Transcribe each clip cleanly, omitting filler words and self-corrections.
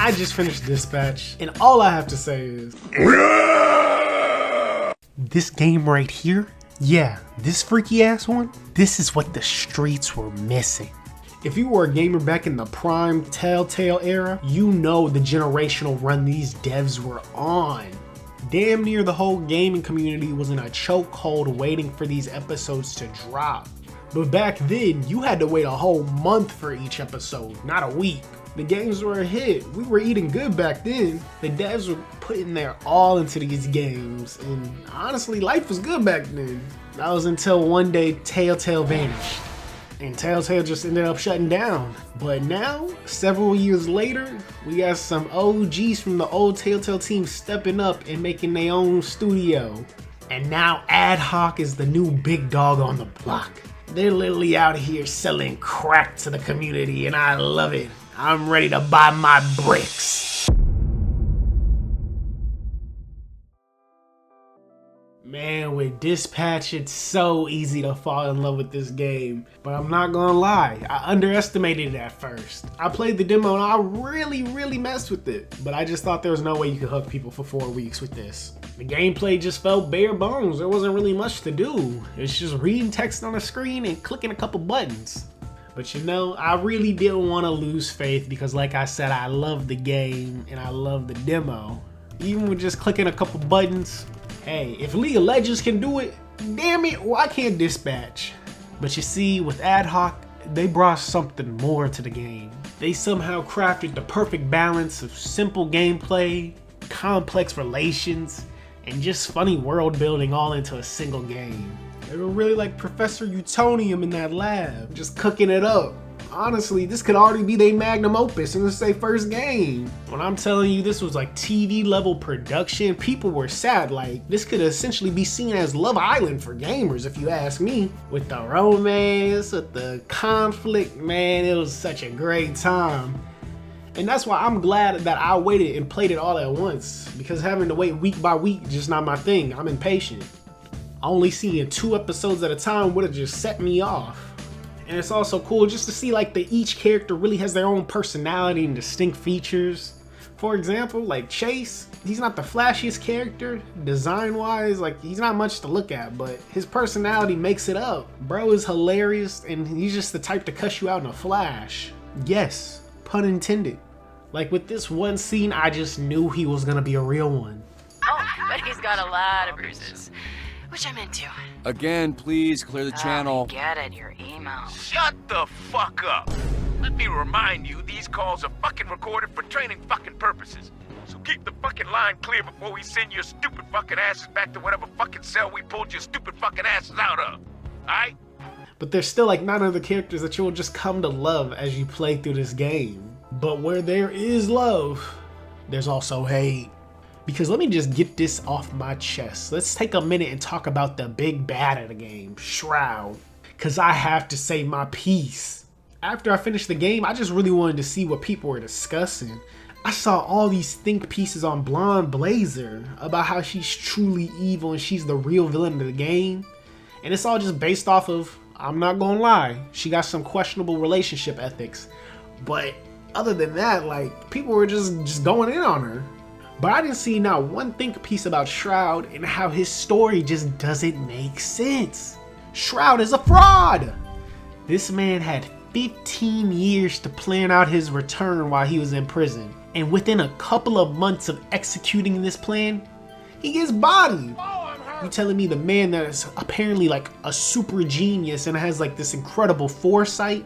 I just finished Dispatch, and all I have to say is this game right here, yeah, this freaky ass one, this is what the streets were missing. If you were a gamer back in the prime Telltale era, you know the generational run these devs were on. Damn near the whole gaming community was in a chokehold waiting for these episodes to drop. But back then, you had to wait a whole month for each episode, not a week. The games were a hit. We were eating good back then. The devs were putting their all into these games, and honestly, life was good back then. That was until one day Telltale vanished. And Telltale just ended up shutting down. But now, several years later, we got some OGs from the old Telltale team stepping up and making their own studio. And now Adhoc is the new big dog on the block. They're literally out here selling crack to the community, and I love it. I'm ready to buy my bricks. Man, with Dispatch, it's so easy to fall in love with this game. But I'm not gonna lie, I underestimated it at first. I played the demo and I really messed with it. But I just thought there was no way you could hook people for 4 weeks with this. The gameplay just felt bare bones. There wasn't really much to do. It's just reading text on a screen and clicking a couple buttons. But you know, I really didn't want to lose faith because like I said, I love the game and I love the demo. Even with just clicking a couple buttons, hey, if League of Legends can do it, damn it, why can't Dispatch? But you see, with Adhoc, they brought something more to the game. They somehow crafted the perfect balance of simple gameplay, complex relations, and just funny world building all into a single game. They were really like Professor Utonium in that lab, just cooking it up. Honestly, this could already be their magnum opus and it's their first game. When I'm telling you this was like TV level production, people were sad. Like, this could essentially be seen as Love Island for gamers if you ask me. With the romance, with the conflict, man, it was such a great time. And that's why I'm glad that I waited and played it all at once, because having to wait week by week is just not my thing. I'm impatient. Only seeing 2 episodes at a time would have just set me off. And it's also cool just to see like that each character really has their own personality and distinct features. For example, like Chase, he's not the flashiest character design-wise, like he's not much to look at, but his personality makes it up. Bro is hilarious and he's just the type to cuss you out in a flash. Yes, pun intended. Like with this one scene, I just knew he was gonna be a real one. Oh, but he's got a lot of bruises. Which I'm into. Again, please clear the channel. Get it, your email. Shut the fuck up. Let me remind you, these calls are fucking recorded for training fucking purposes. So keep the fucking line clear before we send your stupid fucking asses back to whatever fucking cell we pulled your stupid fucking asses out of. Alright? But there's still like 9 other characters that you'll just come to love as you play through this game. But where there is love, there's also hate. Because let me just get this off my chest. Let's take a minute and talk about the big bad of the game, Shroud. Because I have to say my piece. After I finished the game, I just really wanted to see what people were discussing. I saw all these think pieces on Blonde Blazer about how she's truly evil and she's the real villain of the game. And it's all just based off of, I'm not gonna lie, she got some questionable relationship ethics. But other than that, like, people were just going in on her. But I didn't see not one think piece about Shroud and how his story just doesn't make sense. Shroud is a fraud! This man had 15 years to plan out his return while he was in prison. And within a couple of months of executing this plan, he gets bodied. You telling me the man that is apparently like a super genius and has like this incredible foresight,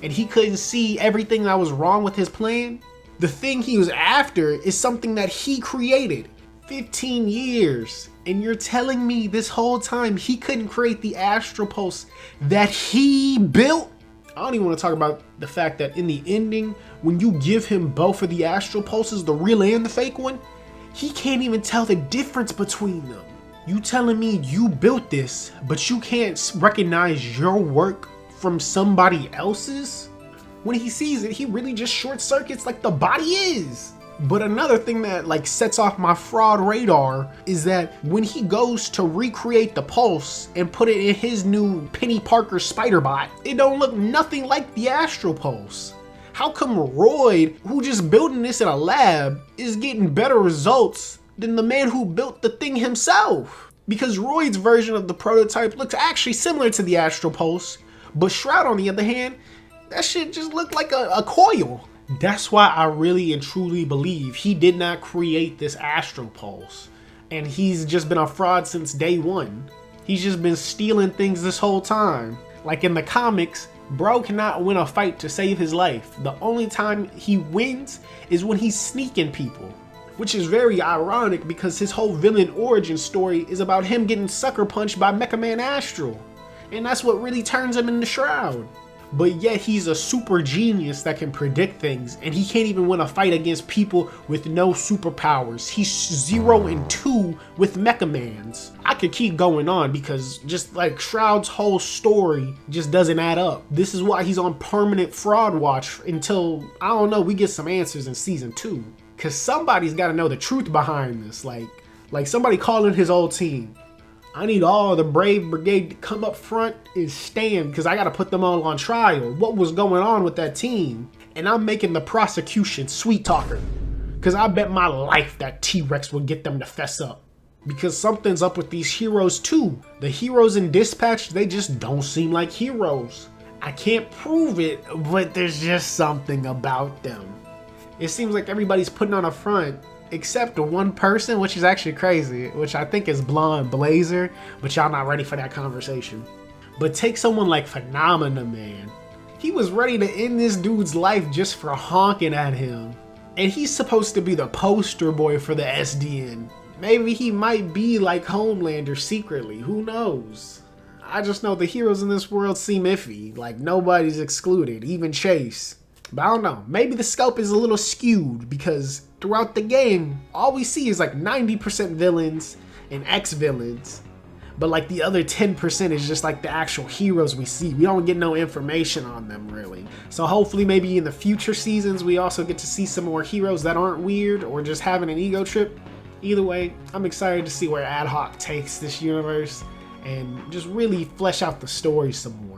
and he couldn't see everything that was wrong with his plan? The thing he was after is something that he created. 15 years. And you're telling me this whole time he couldn't create the Astral Pulse that he built? I don't even want to talk about the fact that in the ending, when you give him both of the Astral Pulses, the real and the fake one, he can't even tell the difference between them. You telling me you built this, but you can't recognize your work from somebody else's? When he sees it, he really just short circuits like the body is. But another thing that like sets off my fraud radar is that when he goes to recreate the pulse and put it in his new Penny Parker spider bot, it don't look nothing like the Astral Pulse. How come Royd, who just building this in a lab, is getting better results than the man who built the thing himself? Because Royd's version of the prototype looks actually similar to the Astral Pulse, but Shroud, on the other hand, that shit just looked like a coil. That's why I really and truly believe he did not create this Astral Pulse, and he's just been a fraud since day one. He's just been stealing things this whole time. Like in the comics, bro cannot win a fight to save his life. The only time he wins is when he's sneaking people. Which is very ironic because his whole villain origin story is about him getting sucker punched by Mecha Man Astral. And that's what really turns him into Shroud. But yet he's a super genius that can predict things, and he can't even win a fight against people with no superpowers. He's 0 and 2 with Mecha Mans. I could keep going on because just like Shroud's whole story just doesn't add up. This is why he's on permanent fraud watch until, I don't know, we get some answers in season 2. Cause somebody's gotta know the truth behind this. Like somebody calling his old team. I need all the Brave Brigade to come up front and stand because I got to put them all on trial. What was going on with that team? And I'm making the prosecution sweet talker because I bet my life that T-Rex will get them to fess up. Because something's up with these heroes too. The heroes in Dispatch, they just don't seem like heroes. I can't prove it, but there's just something about them. It seems like everybody's putting on a front except one person, which is actually crazy, which I think is Blonde Blazer, but y'all not ready for that conversation. But take someone like Phenomena Man. He was ready to end this dude's life just for honking at him. And he's supposed to be the poster boy for the SDN. Maybe he might be like Homelander secretly, who knows? I just know the heroes in this world seem iffy, like nobody's excluded, even Chase. But I don't know, maybe the scope is a little skewed because throughout the game, all we see is like 90% villains and ex-villains. But like the other 10% is just like the actual heroes we see. We don't get no information on them really. So hopefully maybe in the future seasons, we also get to see some more heroes that aren't weird or just having an ego trip. Either way, I'm excited to see where Adhoc takes this universe and just really flesh out the story some more.